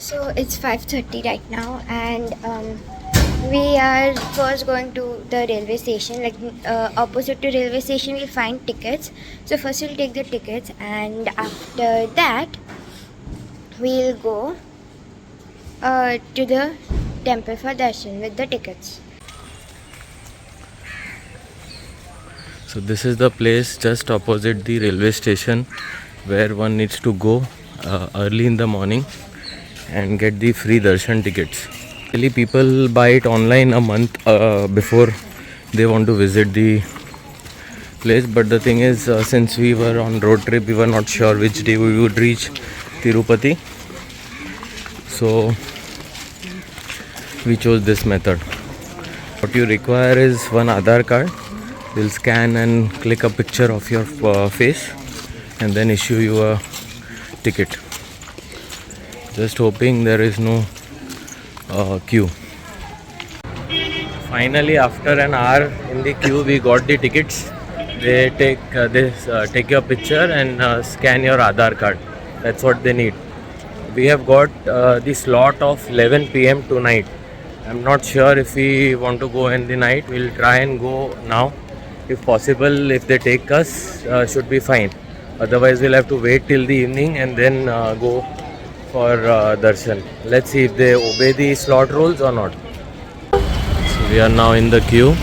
So it's 5:30 right now, and we are first going to the railway station. Opposite to railway station, we'll find tickets. So first we'll take the tickets, and after that, we'll go to the temple for darshan with the tickets. So this is the place just opposite the railway station where one needs to go early in the morning and get the free darshan tickets. Really, people buy it online a month before they want to visit the place. But the thing is, since we were on road trip, we were not sure which day we would reach Tirupati. So we chose this method. What you require is one Aadhaar card. They'll scan and click a picture of your face and then issue you a ticket. Just hoping there is no queue. Finally, after an hour in the queue, we got the tickets. They take your picture and scan your Aadhaar card. That's what they need. We have got the slot of 11 p.m. tonight. I'm not sure if we want to go in the night. We'll try and go now. If possible, if they take us, should be fine. Otherwise, we'll have to wait till the evening and then go for darshan. Let's see if they obey the slot rules or not. So we are now in the queue.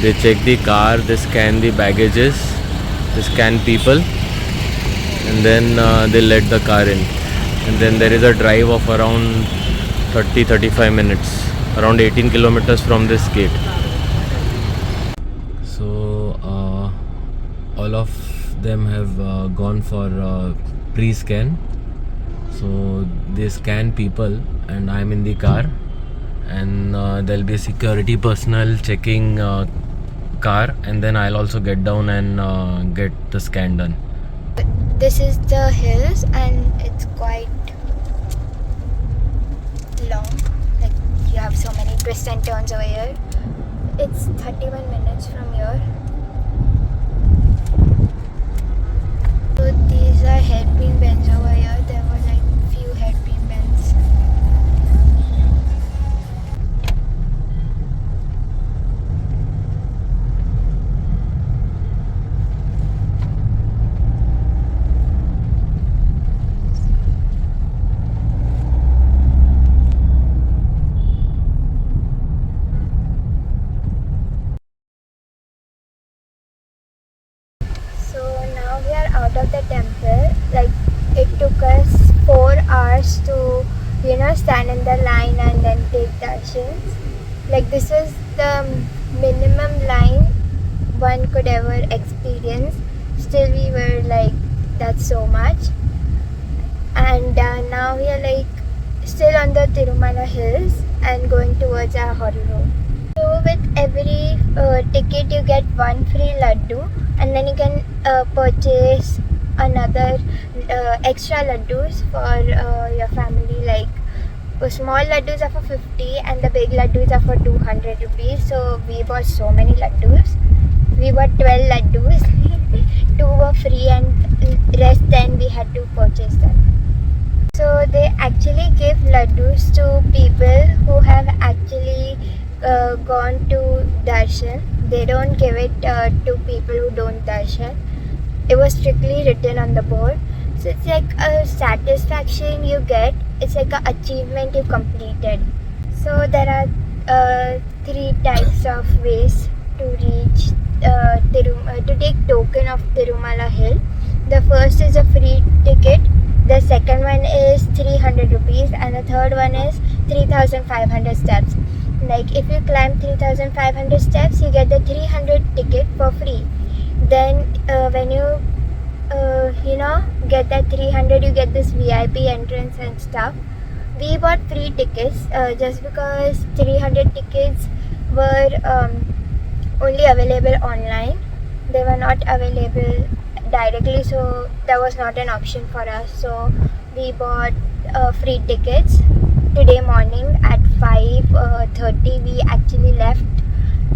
They check the car, they scan the baggages, they scan people, and then they let the car in. And then there is a drive of around 30-35 minutes, around 18 kilometers from this gate. So all of them have gone for pre-scan. So they scan people and I'm in the car, and there'll be a security personnel checking car, and then I'll also get down and get the scan done. This is the hills, and it's quite long. Like, you have so many twists and turns over here. It's 31 minutes from here. So these are hairpin bends over here. There were like few hairpin bends. Out of the temple. Like, it took us 4 hours to stand in the line and then take darshans. Like, this was the minimum line one could ever experience. Still we were like, that's so much. And now we are like still on the Tirumala Hills and going towards our horror room. So with every ticket you get one free laddu, and then you can purchase another extra laddus for your family. Like, small laddus are for 50 and the big laddus are for 200 rupees. So we bought so many laddus. We bought 12 laddus. 2 were free and rest then we had to purchase them. So they actually give laddus to people who have actually gone to darshan. They don't give it to people who don't darshan. It was strictly written on the board. So it's like a satisfaction you get. It's like an achievement you completed. So there are 3 types of ways to reach to take token of Tirumala Hill. The first is a free ticket. The second one is 300 rupees, and the third one is 3,500 steps. Like, if you climb 3,500 steps, you get the 300 ticket for free. Then when you get that 300, you get this VIP entrance and stuff. We bought free tickets just because 300 tickets were only available online. They were not available directly, so that was not an option for us. So we bought free tickets. Today morning at 5:30 we actually left,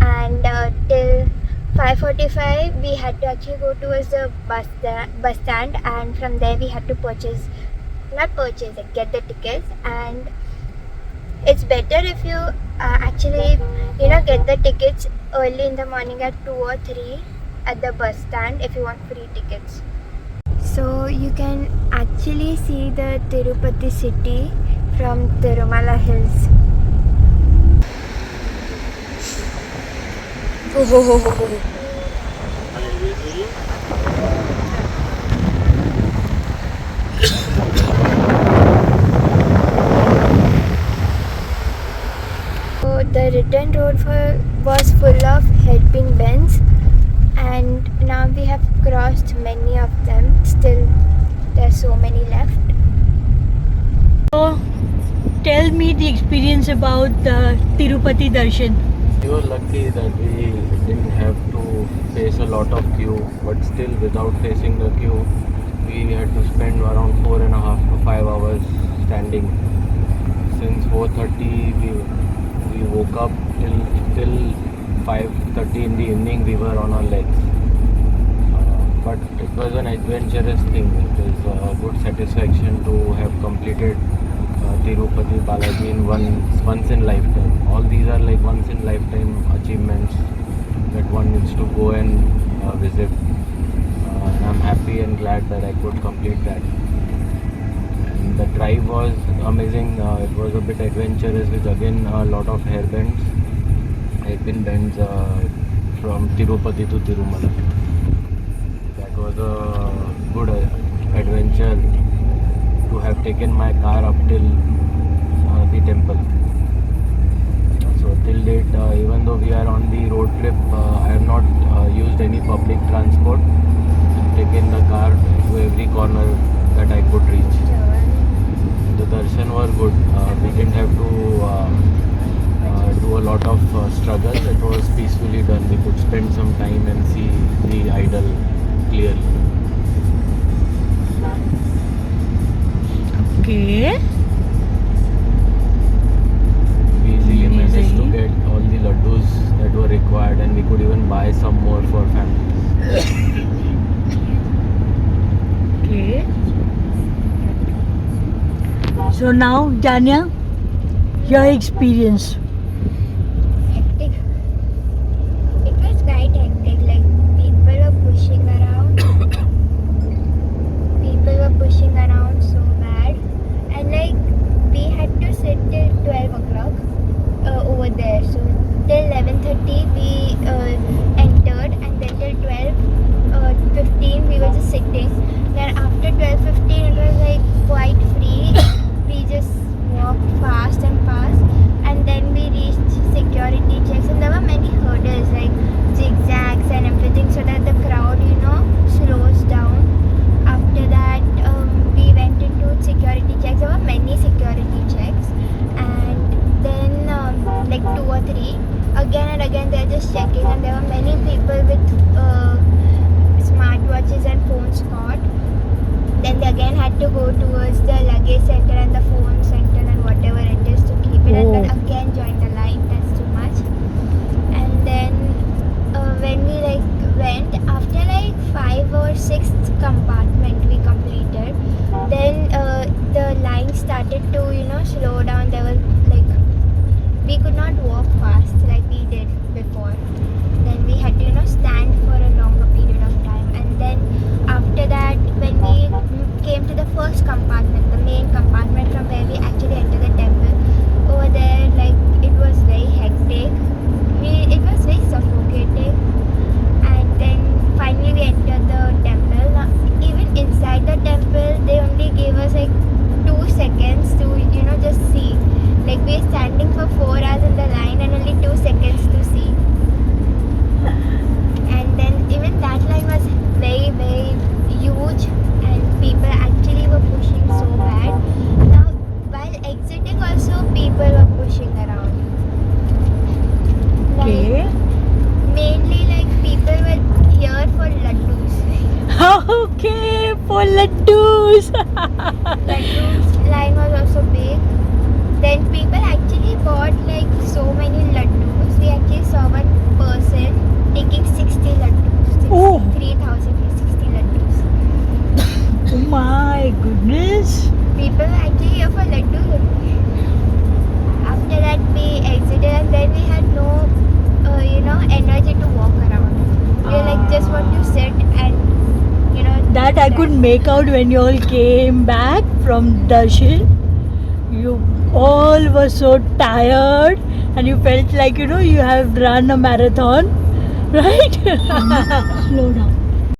and till 5:45 we had to actually go towards the bus stand, and from there we had to purchase not purchase it, get the tickets. And it's better if you actually get the tickets early in the morning at 2 or 3 at the bus stand if you want free tickets. So you can actually see the Tirupati city from Tirumala Hills. So the return road was full of hairpin bends, and now we have crossed many of them. Still, there's so many left. So, tell me the experience about the Tirupati darshan. We were lucky that we didn't have to face a lot of queue, but still without facing the queue, we had to spend around 4.5 to 5 hours standing. Since 4:30 we woke up till 5:30 in the evening we were on our legs. But it was an adventurous thing. It was a good satisfaction to have completed Tirupati Balaji in once in lifetime. All these are like once in lifetime achievements that one needs to go and visit. And I'm happy and glad that I could complete that. And the drive was amazing. It was a bit adventurous with again a lot of hairpin bends from Tirupati to Tirumala. That was a good adventure to have taken my car up till the temple. So till date, even though we are on the road trip, I have not used any public transport. Taken the car to every corner that I could reach. The darshan were good. We didn't have to do a lot of struggle. It was peacefully done. We could spend some time and see the idol clearly. Okay. We easily managed to get all the ladoos that were required, and we could even buy some more for families. Okay. So now, Janya, your experience. Hectic. It was quite hectic. Like people were pushing around. People were pushing around so bad, and like we had to sit till 12 o'clock over there. So till 11:30 we entered, and then till 12:15 we were just sitting. Then after 12:15 it was like quite free. We just walked fast and fast, and then we reached security checks, and there were many hurdles like zigzags and everything, so that the crowd slows down. After that we went into security checks. There were many security checks, and then like 2 or 3 again and again they're just checking, and there were many people with smartwatches and phones caught. Then they again had to go towards the luggage center and the phone center and whatever it is to keep it, and then again join the line. That's too much. And then when we went after 5 or 6 compartment we completed, then the line started to slow down. There was we could not walk fast like we did before. Then we had to stand for a longer period of time. And then after that, when we came to the first compartment, the main compartment from where we actually entered the temple, over there it was very hectic. It was very suffocating. And then finally we entered the temple. Now, even inside the temple they only gave us 2 seconds to just see. We are standing for 4 hours in the line and only 2 seconds to see. And then even that line was very, very huge, and people actually were pushing so bad. Now while exiting also people were pushing around. Okay. Mainly people were here for ladoos. Okay, for ladoos. Ladoos line was also big. Then people actually bought so many ladoos. We actually saw one person taking 60 ladoos. Oh. 3,060 ladoos. Oh my goodness. We couldn't make out when you all came back from darshan. You all were so tired and you felt like you have run a marathon, right? Slow down.